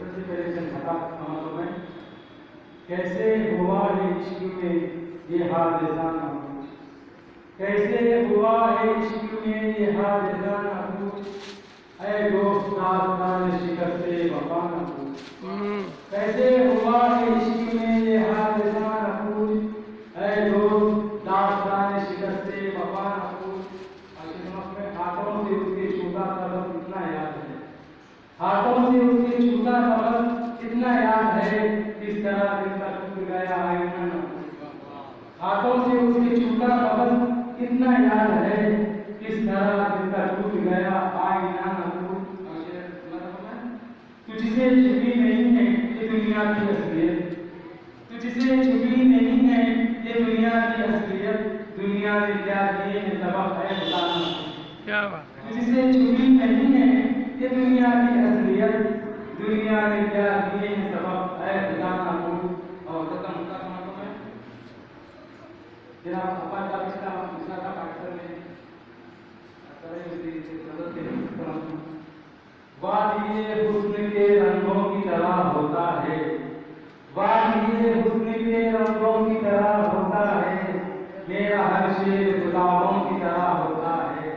سب سے پہلے سمجھو میں کیسے ہوا ہے عشق میں یہ حادثہ نہ پوچھ، کیسے ہوا ہے عشق میں یہ حادثہ نہ پوچھ، اے دوست داستان شکست وفا نہ پوچھ، کیسے ہوا ہے عشق میں یہ حادثہ نہ پوچھ، اے دوست داستان شکست وفا نہ پوچھ۔ میں ہاتھوں سے اس کے چھوٹا سبق کتنا یاد ہے، ہاتھوں سے اس کے چھوٹا سبق کتنا یاد ہے، کس طرح دل کا ٹوٹ گیا آئینہ نہ پوچھ، ہاتھوں سے اس کے چھوٹا سبق کتنا یاد ہے، کس طرح دل کا ٹوٹ گیا آئینہ نہ پوچھ۔ تجھ سے چھپی نہیں ہے یہ دنیا کی اصلیت، تجھ سے چھپی نہیں ہے یہ دنیا کی اصلیت، دنیا نے کیا دیے ہیں سبق ہے بتانا، کیا بات ہے، تجھ سے چھپی نہیں ہے یہ دنیا کی اصلیت، دنیا نے کیا دیے ہیں سبق ہے بتانا پوچھ۔ اور ختم ہوتا سمجھو میں جناب اپن کا اس کا دوسرا کا پاکستان میں وادی حسن کے رنگوں کی طرح ہوتا ہے، وادی حسن کے رنگوں کی طرح ہوتا ہے، میرا ہر شعر گلابوں کی طرح ہوتا ہے،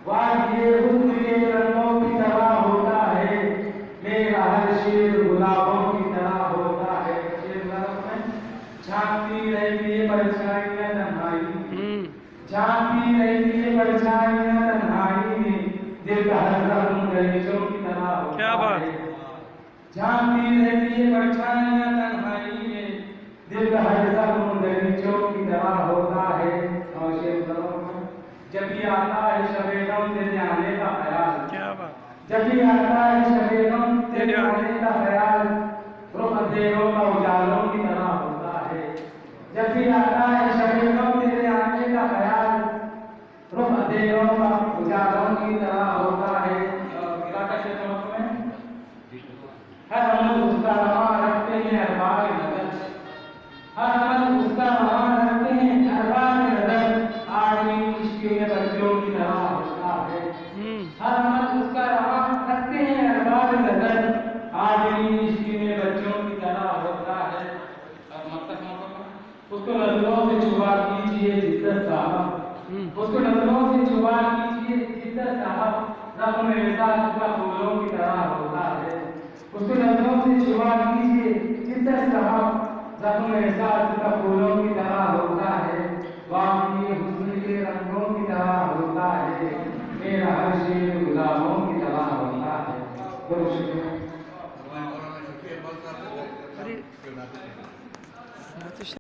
وادی حسن کے رنگوں کی طرح ہوتا ہے، میرا ہر شعر گلابوں کی طرح ہوتا ہے۔ جھانکتی رہتی ہے پرچھائیاں تنہائی، جھانکتی رہتی ہے پرچھائیاں تنہائی میں، دل کا ہر زخم غریزوں کی طرح ہوتا ہے، جھانکتی رہتی ہے پرچھائیاں تنہائی میں، دل کا ہر زخم غریزوں کی طرح ہوتا ہے۔ اور شعر جب بھی آتا ہے شب غم تیرے آنے کا خیال، جب بھی آتا ہے شب غم تیرے آنے کا خیال، رخ اندھیروں کا اجالوں کی طرح ہوتا ہے، جب بھی آتا ہے شب غم تیرے آنے کا خیال، رخ اندھیروں کا اجالوں کی طرح ہوتا ہے۔ ہر عمل اس کا رواں رکھتے ہیں ارباب نظر، ہر عمل اس کا رواں رکھتے ہیں ارباب نظر، آدمی عشق میں بچوں کی طرح ہوتا ہے، ہر عمل اس کا رواں رکھتے ہیں ارباب نظر، آدمی عشق میں بچوں کی طرح ہوتا ہے۔ اور مقصد اس کو نظروں سے چھپا کیجیے جدت صاحب، اس کو نظروں سے چھپا کیجیے جدت صاحب، زخم احساس کا پھولوں کی طرح ہوتا ہے، اس کو نظروں سے چھپا کیجیے جدت صاحب، زخم احساس کا پھولوں کی طرح ہوتا ہے، وادی حسن کے رنگوں کی طرح ہوتا ہے، میرا ہر شعر گلابوں کی طرح ہوتا ہے۔ بہت شکریہ۔